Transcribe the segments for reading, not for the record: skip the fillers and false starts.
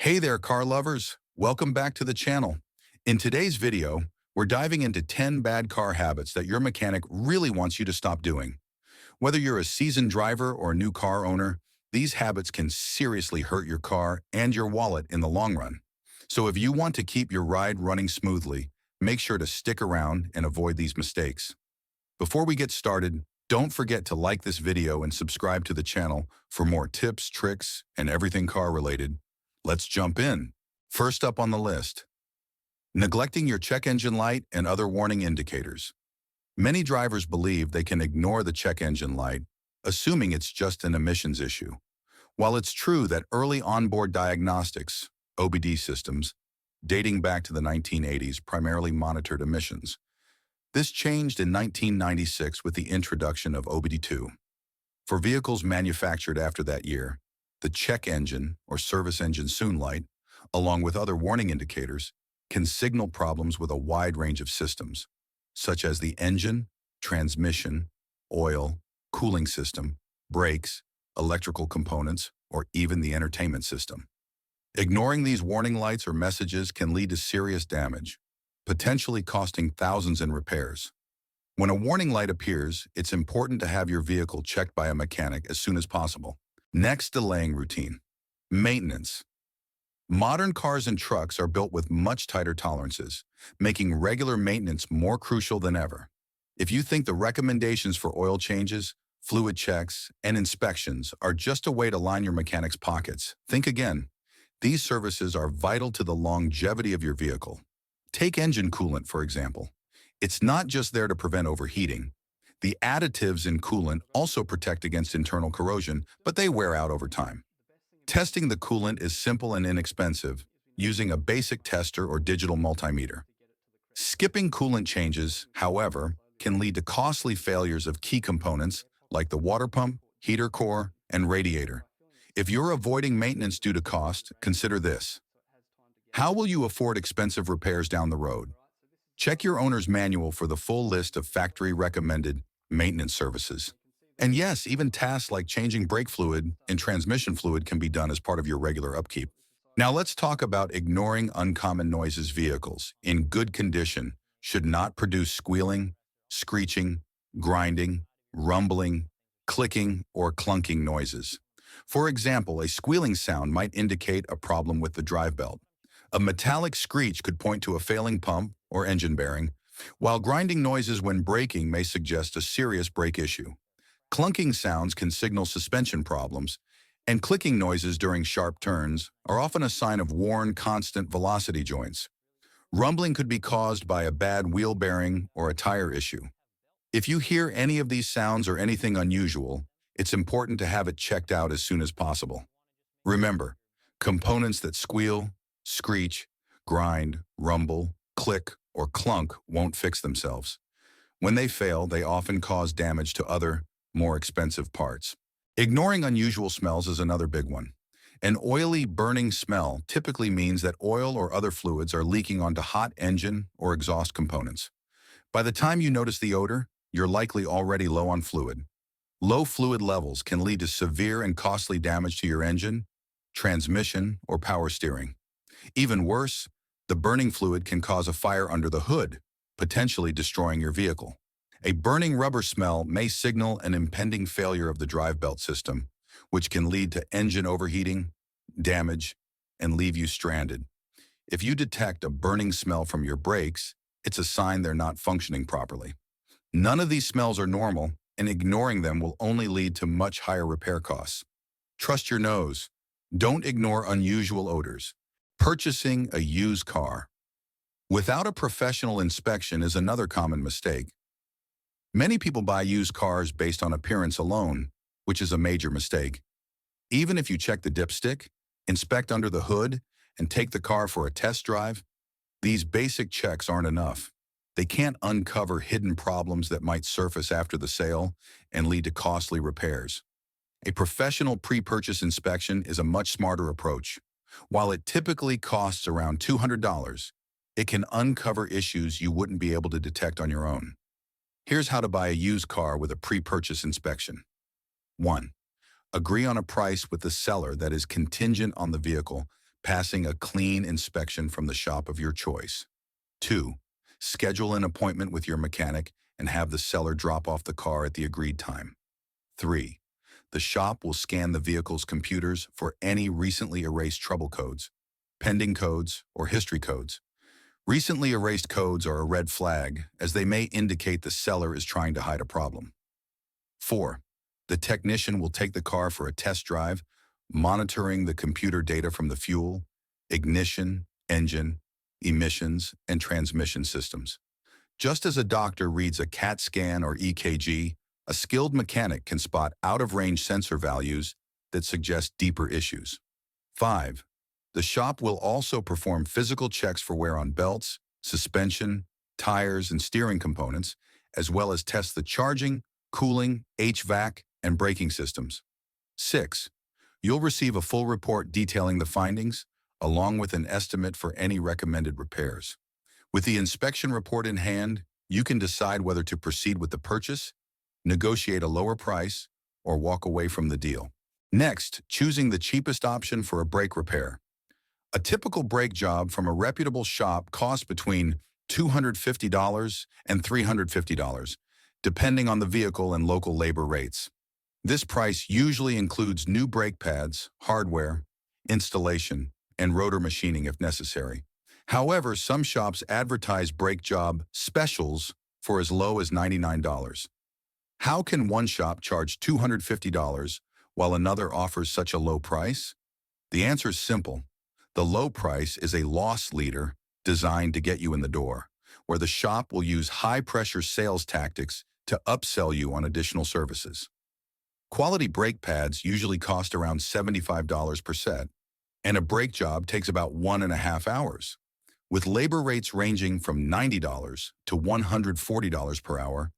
Hey there, car lovers. Welcome back to the channel. In today's video, we're diving into 10 bad car habits that your mechanic really wants you to stop doing. Whether you're a seasoned driver or a new car owner, these habits can seriously hurt your car and your wallet in the long run. So if you want to keep your ride running smoothly, make sure to stick around and avoid these mistakes. Before we get started, don't forget to like this video and subscribe to the channel for more tips, tricks, and everything car related. Let's jump in. First up on the list, neglecting your check engine light and other warning indicators. Many drivers believe they can ignore the check engine light, assuming it's just an emissions issue. While it's true that early onboard diagnostics, OBD systems, dating back to the 1980s primarily monitored emissions, this changed in 1996 with the introduction of OBD2. For vehicles manufactured after that year, the check engine or service engine soon light, along with other warning indicators, can signal problems with a wide range of systems, such as the engine, transmission, oil, cooling system, brakes, electrical components, or even the entertainment system. Ignoring these warning lights or messages can lead to serious damage, potentially costing thousands in repairs. When a warning light appears, it's important to have your vehicle checked by a mechanic as soon as possible. Next, delaying routine. Maintenance. Modern cars and trucks are built with much tighter tolerances, making regular maintenance more crucial than ever. If you think the recommendations for oil changes, fluid checks, and inspections are just a way to line your mechanic's pockets, think again. These services are vital to the longevity of your vehicle. Take engine coolant, for example. It's not just there to prevent overheating. The additives in coolant also protect against internal corrosion, but they wear out over time. Testing the coolant is simple and inexpensive, using a basic tester or digital multimeter. Skipping coolant changes, however, can lead to costly failures of key components like the water pump, heater core, and radiator. If you're avoiding maintenance due to cost, consider this. How will you afford expensive repairs down the road? Check your owner's manual for the full list of factory-recommended maintenance services. And yes, even tasks like changing brake fluid and transmission fluid can be done as part of your regular upkeep. Now let's talk about ignoring uncommon noises. Vehicles in good condition should not produce squealing, screeching, grinding, rumbling, clicking, or clunking noises. For example, a squealing sound might indicate a problem with the drive belt. A metallic screech could point to a failing pump or engine bearing, while grinding noises when braking may suggest a serious brake issue. Clunking sounds can signal suspension problems, and clicking noises during sharp turns are often a sign of worn constant velocity joints. Rumbling could be caused by a bad wheel bearing or a tire issue. If you hear any of these sounds or anything unusual, it's important to have it checked out as soon as possible. Remember, components that squeal, screech, grind, rumble, click, or clunk won't fix themselves. When they fail, they often cause damage to other, more expensive parts. Ignoring unusual smells is another big one. An oily, burning smell typically means that oil or other fluids are leaking onto hot engine or exhaust components. By the time you notice the odor, you're likely already low on fluid. Low fluid levels can lead to severe and costly damage to your engine, transmission, or power steering. Even worse, the burning fluid can cause a fire under the hood, potentially destroying your vehicle. A burning rubber smell may signal an impending failure of the drive belt system, which can lead to engine overheating, damage, and leave you stranded. If you detect a burning smell from your brakes, it's a sign they're not functioning properly. None of these smells are normal, and ignoring them will only lead to much higher repair costs. Trust your nose. Don't ignore unusual odors. Purchasing a used car without a professional inspection is another common mistake. Many people buy used cars based on appearance alone, which is a major mistake. Even if you check the dipstick, inspect under the hood, and take the car for a test drive, these basic checks aren't enough. They can't uncover hidden problems that might surface after the sale and lead to costly repairs. A professional pre-purchase inspection is a much smarter approach. While it typically costs around $200, it can uncover issues you wouldn't be able to detect on your own. Here's how to buy a used car with a pre-purchase inspection. 1. Agree on a price with the seller that is contingent on the vehicle passing a clean inspection from the shop of your choice. 2. Schedule an appointment with your mechanic and have the seller drop off the car at the agreed time. 3. The shop will scan the vehicle's computers for any recently erased trouble codes, pending codes, or history codes. Recently erased codes are a red flag, as they may indicate the seller is trying to hide a problem. 4. The technician will take the car for a test drive, monitoring the computer data from the fuel, ignition, engine, emissions, and transmission systems. Just as a doctor reads a CAT scan or EKG, a skilled mechanic can spot out-of-range sensor values that suggest deeper issues. 5. The shop will also perform physical checks for wear on belts, suspension, tires, and steering components, as well as test the charging, cooling, HVAC, and braking systems. 6. You'll receive a full report detailing the findings, along with an estimate for any recommended repairs. With the inspection report in hand, you can decide whether to proceed with the purchase, negotiate a lower price, or walk away from the deal. Next, choosing the cheapest option for a brake repair. A typical brake job from a reputable shop costs between $250 and $350, depending on the vehicle and local labor rates. This price usually includes new brake pads, hardware, installation, and rotor machining if necessary. However, some shops advertise brake job specials for as low as $99. How can one shop charge $250 while another offers such a low price? The answer is simple. The low price is a loss leader designed to get you in the door, where the shop will use high-pressure sales tactics to upsell you on additional services. Quality brake pads usually cost around $75 per set, and a brake job takes about 1.5 hours. With labor rates ranging from $90 to $140 per hour,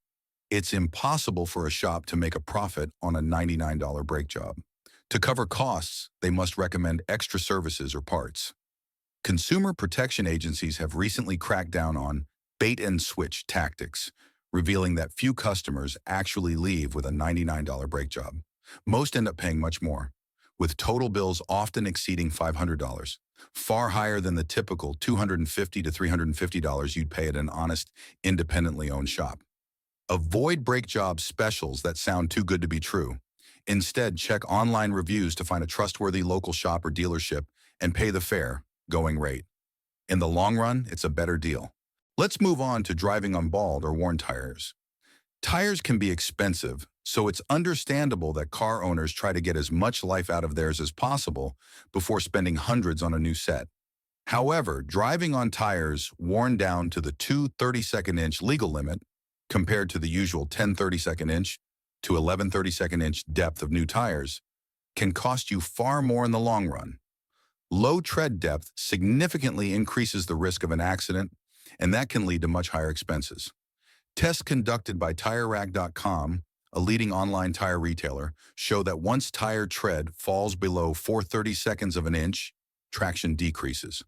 it's impossible for a shop to make a profit on a $99 brake job. To cover costs, they must recommend extra services or parts. Consumer protection agencies have recently cracked down on bait-and-switch tactics, revealing that few customers actually leave with a $99 brake job. Most end up paying much more, with total bills often exceeding $500, far higher than the typical $250 to $350 you'd pay at an honest, independently owned shop. Avoid brake job specials that sound too good to be true. Instead, check online reviews to find a trustworthy local shop or dealership and pay the fair, going rate. In the long run, it's a better deal. Let's move on to driving on bald or worn tires. Tires can be expensive, so it's understandable that car owners try to get as much life out of theirs as possible before spending hundreds on a new set. However, driving on tires worn down to the 2 32nd-inch legal limit, compared to the usual 10 32nd-inch to 11 32nd-inch depth of new tires, can cost you far more in the long run. Low tread depth significantly increases the risk of an accident, and that can lead to much higher expenses. Tests conducted by TireRack.com, a leading online tire retailer, show that once tire tread falls below 4/32 of an inch, traction decreases.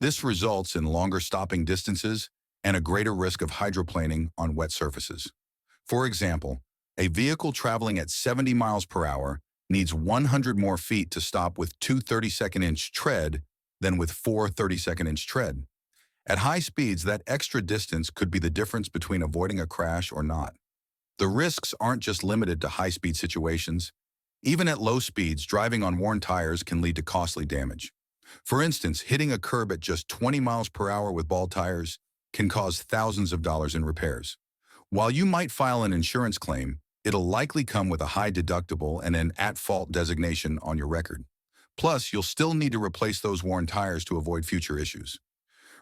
This results in longer stopping distances and a greater risk of hydroplaning on wet surfaces. For example, a vehicle traveling at 70 miles per hour needs 100 more feet to stop with 2 32nd-inch tread than with 4 32nd-inch tread. At high speeds, that extra distance could be the difference between avoiding a crash or not. The risks aren't just limited to high-speed situations. Even at low speeds, driving on worn tires can lead to costly damage. For instance, hitting a curb at just 20 miles per hour with bald tires can cause thousands of dollars in repairs. While you might file an insurance claim, it'll likely come with a high deductible and an at-fault designation on your record. Plus, you'll still need to replace those worn tires to avoid future issues.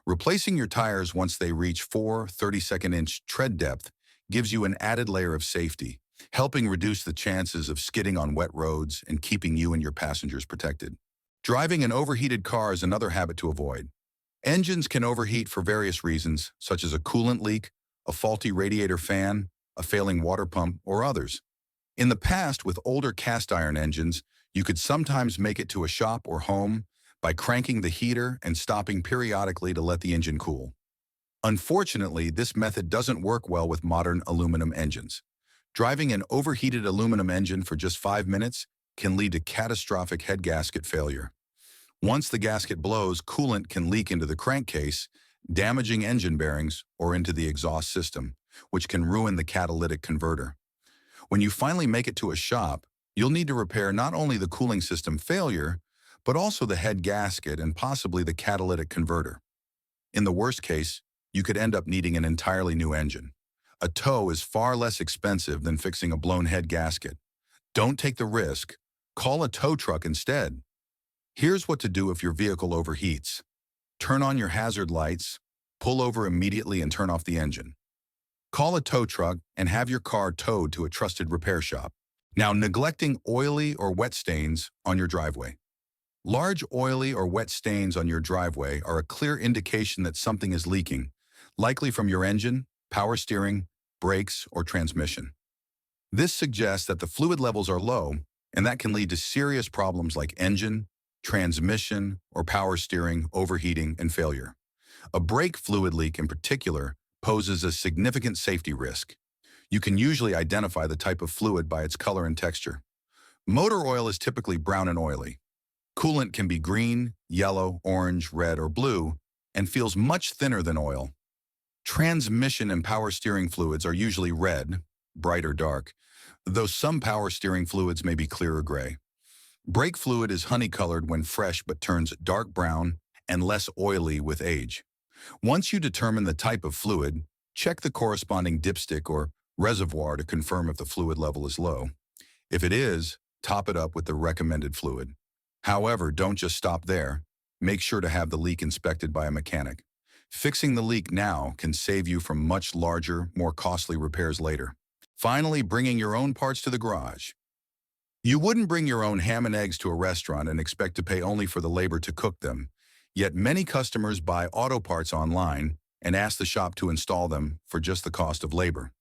Replacing your tires once they reach 4 32nd-inch tread depth gives you an added layer of safety, helping reduce the chances of skidding on wet roads and keeping you and your passengers protected. Driving an overheated car is another habit to avoid. Engines can overheat for various reasons, such as a coolant leak, a faulty radiator fan, a failing water pump, or others. In the past, with older cast iron engines, you could sometimes make it to a shop or home by cranking the heater and stopping periodically to let the engine cool. Unfortunately, this method doesn't work well with modern aluminum engines. Driving an overheated aluminum engine for just 5 minutes can lead to catastrophic head gasket failure. Once the gasket blows, coolant can leak into the crankcase, damaging engine bearings or into the exhaust system, which can ruin the catalytic converter. When you finally make it to a shop, you'll need to repair not only the cooling system failure, but also the head gasket and possibly the catalytic converter. In the worst case, you could end up needing an entirely new engine. A tow is far less expensive than fixing a blown head gasket. Don't take the risk. Call a tow truck instead. Here's what to do if your vehicle overheats. Turn on your hazard lights, pull over immediately and turn off the engine. Call a tow truck and have your car towed to a trusted repair shop. Now, neglecting oily or wet stains on your driveway. Large oily or wet stains on your driveway are a clear indication that something is leaking, likely from your engine, power steering, brakes, or transmission. This suggests that the fluid levels are low, and that can lead to serious problems like engine, transmission, or power steering overheating and failure. A brake fluid leak in particular poses a significant safety risk. You can usually identify the type of fluid by its color and texture. Motor oil is typically brown and oily. Coolant can be green, yellow, orange, red, or blue, and feels much thinner than oil. Transmission and power steering fluids are usually red, bright or dark, though some power steering fluids may be clear or gray. Brake fluid is honey-colored when fresh but turns dark brown and less oily with age. Once you determine the type of fluid, check the corresponding dipstick or reservoir to confirm if the fluid level is low. If it is, top it up with the recommended fluid. However, don't just stop there. Make sure to have the leak inspected by a mechanic. Fixing the leak now can save you from much larger, more costly repairs later. Finally, bringing your own parts to the garage. You wouldn't bring your own ham and eggs to a restaurant and expect to pay only for the labor to cook them. Yet many customers buy auto parts online and ask the shop to install them for just the cost of labor.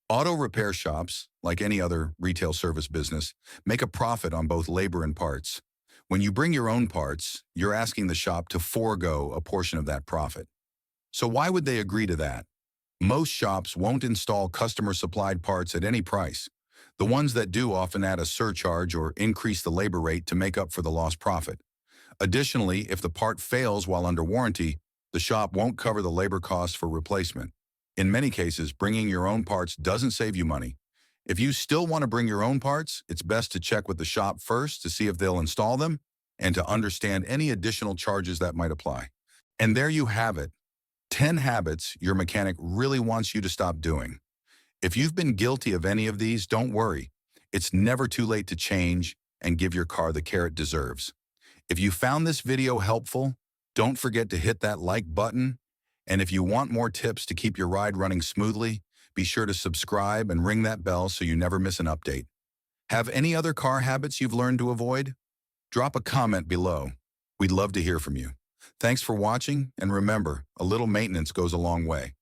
Auto repair shops, like any other retail service business, make a profit on both labor and parts. When you bring your own parts, you're asking the shop to forego a portion of that profit. So why would they agree to that? Most shops won't install customer-supplied parts at any price. The ones that do often add a surcharge or increase the labor rate to make up for the lost profit. Additionally, if the part fails while under warranty, the shop won't cover the labor costs for replacement. In many cases, bringing your own parts doesn't save you money. If you still want to bring your own parts, it's best to check with the shop first to see if they'll install them and to understand any additional charges that might apply. And there you have it, 10 habits your mechanic really wants you to stop doing. If you've been guilty of any of these, don't worry. It's never too late to change and give your car the care it deserves. If you found this video helpful, don't forget to hit that like button. And if you want more tips to keep your ride running smoothly, be sure to subscribe and ring that bell so you never miss an update. Have any other car habits you've learned to avoid? Drop a comment below. We'd love to hear from you. Thanks for watching, and remember, a little maintenance goes a long way.